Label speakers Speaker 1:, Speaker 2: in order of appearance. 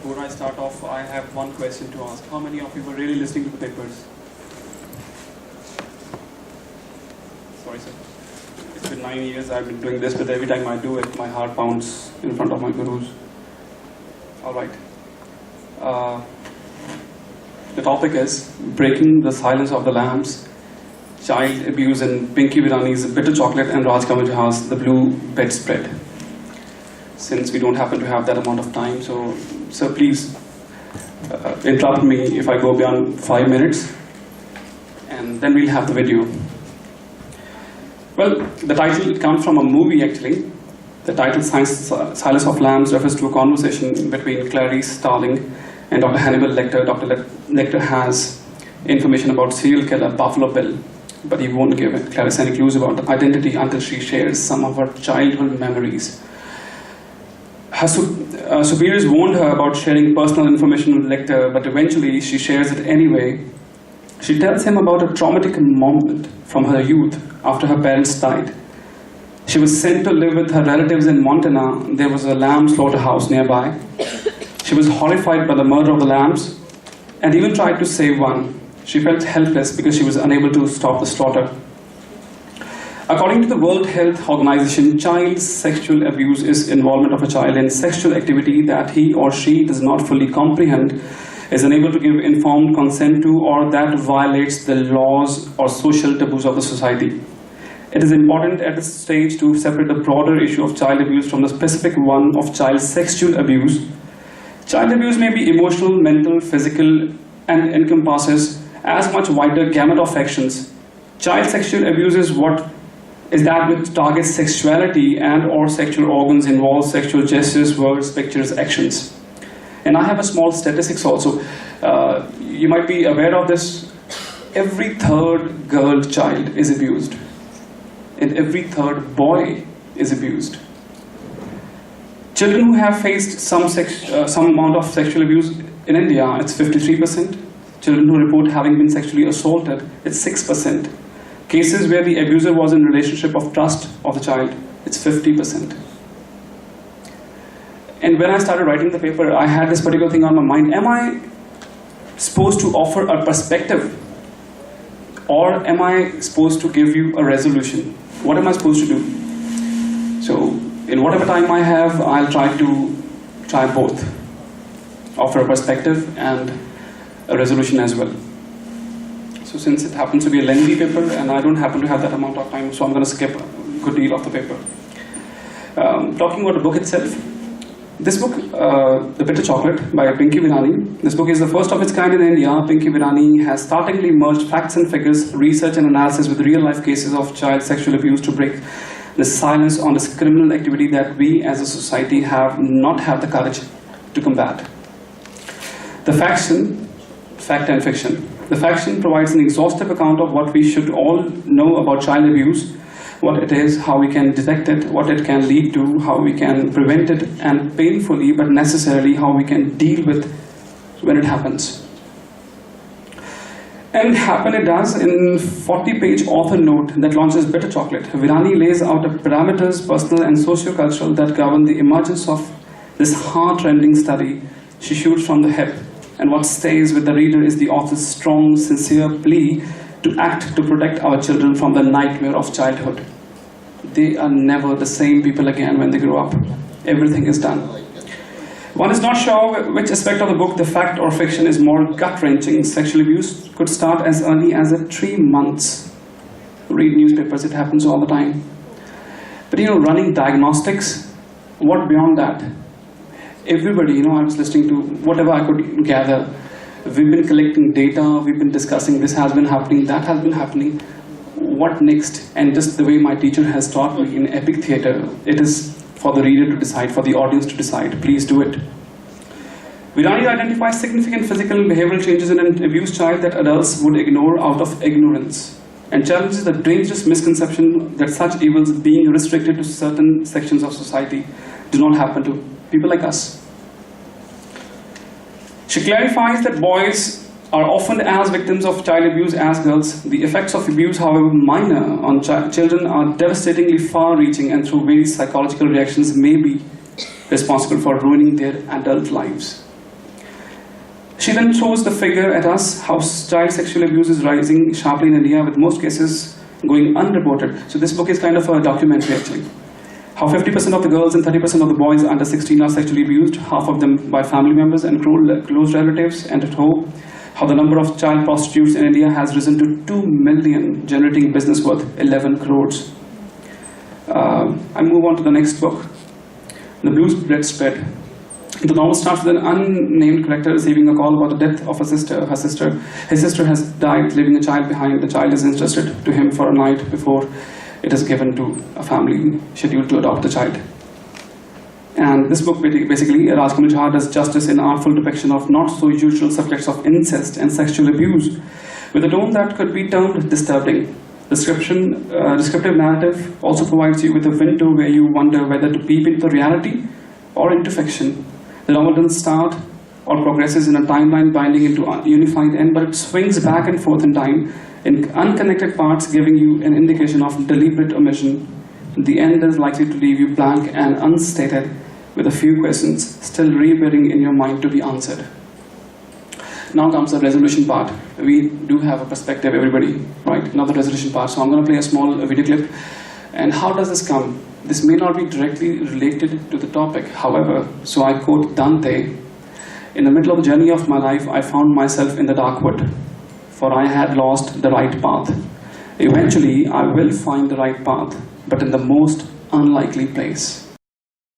Speaker 1: before I start off, I have one question to ask. How many of you were really listening to the papers? Sorry, sir. It's been 9 years I've been doing this, but every time I do it, my heart pounds in front of my gurus. All right. The topic is Breaking the Silence of the Lambs, Child Abuse in Pinky Virani's Bitter Chocolate and Raj Kamal Jahan's The Blue Bedspread. Since we don't happen to have that amount of time, so please interrupt me if I go beyond 5 minutes, and then we'll have the video. Well, the title comes from a movie actually. The title Silence of Lambs refers to a conversation between Clarice Starling and Dr. Hannibal Lecter. Dr. Lecter has information about serial killer Buffalo Bill, but he won't give Clarice any clues about the identity until she shares some of her childhood memories. Her superiors warned her about sharing personal information with Lecter, but eventually she shares it anyway. She tells him about a traumatic moment from her youth after her parents died. She was sent to live with her relatives in Montana. There was a lamb slaughterhouse nearby. She was horrified by the murder of the lambs and even tried to save one. She felt helpless because she was unable to stop the slaughter. According to the World Health Organization, child sexual abuse is involvement of a child in sexual activity that he or she does not fully comprehend, is unable to give informed consent to, or that violates the laws or social taboos of the society. It is important at this stage to separate the broader issue of child abuse from the specific one of child sexual abuse. Child abuse may be emotional, mental, physical, and encompasses as much wider gamut of actions. Child sexual abuse is that which targets sexuality and or sexual organs, involves sexual gestures, words, pictures, actions. And I have a small statistics also. You might be aware of this. Every third girl child is abused. And every third boy is abused. Children who have faced some amount of sexual abuse in India, it's 53%. Children who report having been sexually assaulted, it's 6%. Cases where the abuser was in relationship of trust of the child, it's 50%. And when I started writing the paper, I had this particular thing on my mind. Am I supposed to offer a perspective? Or am I supposed to give you a resolution? What am I supposed to do? So, in whatever time I have, I'll try both. Offer a perspective and a resolution as well. So since it happens to be a lengthy paper and I don't happen to have that amount of time, so I'm going to skip a good deal of the paper. Talking about the book itself. This book, The Bitter Chocolate by Pinky Virani. This book is the first of its kind in India. Pinky Virani has startlingly merged facts and figures, research and analysis with real-life cases of child sexual abuse to break the silence on this criminal activity that we as a society have not had the courage to combat. The fact and fiction. The faction provides an exhaustive account of what we should all know about child abuse, what it is, how we can detect it, what it can lead to, how we can prevent it, and painfully but necessarily how we can deal with when it happens. And happen it does in 40-page author note that launches Bitter Chocolate. Virani lays out the parameters, personal and socio-cultural, that govern the emergence of this heart-rending study. She shoots from the hip. And what stays with the reader is the author's strong, sincere plea to act to protect our children from the nightmare of childhood. They are never the same people again when they grow up. Everything is done. One is not sure which aspect of the book, the fact or fiction, is more gut-wrenching. Sexual abuse could start as early as at 3 months. Read newspapers, it happens all the time. But running diagnostics, what beyond that? Everybody, I was listening to whatever I could gather. We've been collecting data, we've been discussing, this has been happening, that has been happening. What next? And just the way my teacher has taught me in epic theatre, it is for the reader to decide, for the audience to decide. Please do it. Virani identifies significant physical and behavioral changes in an abused child that adults would ignore out of ignorance, and challenges the dangerous misconception that such evils, being restricted to certain sections of society, do not happen to people like us. She clarifies that boys are often as victims of child abuse as girls. The effects of abuse, however minor, on children are devastatingly far-reaching and through various psychological reactions may be responsible for ruining their adult lives. She then throws the figure at us how child sexual abuse is rising sharply in India, with most cases going unreported. So this book is kind of a documentary actually. How 50% of the girls and 30% of the boys under 16 are sexually abused, half of them by family members and close relatives and at home. How the number of child prostitutes in India has risen to 2 million, generating business worth 11 crores. I move on to the next book, The Blue Red Spread. The novel starts with an unnamed character receiving a call about the death of his sister has died, leaving a child behind. The child is entrusted to him for a night before it is given to a family scheduled to adopt the child. And this book basically, Rajkumar Jha does justice in artful depiction of not so usual subjects of incest and sexual abuse, with a tone that could be termed disturbing. Descriptive narrative also provides you with a window where you wonder whether to peep into reality or into fiction. The novel doesn't start or progresses in a timeline binding into a unified end, but it swings back and forth in time in unconnected parts, giving you an indication of deliberate omission. The end is likely to leave you blank and unstated, with a few questions still reappearing in your mind to be answered. Now comes the resolution part. We do have a perspective, everybody, right? Now the resolution part. So I'm going to play a small video clip. And how does this come? This may not be directly related to the topic. However, so I quote Dante, "In the middle of the journey of my life, I found myself in the dark wood, for I had lost the right path. Eventually, I will find the right path, but in the most unlikely place."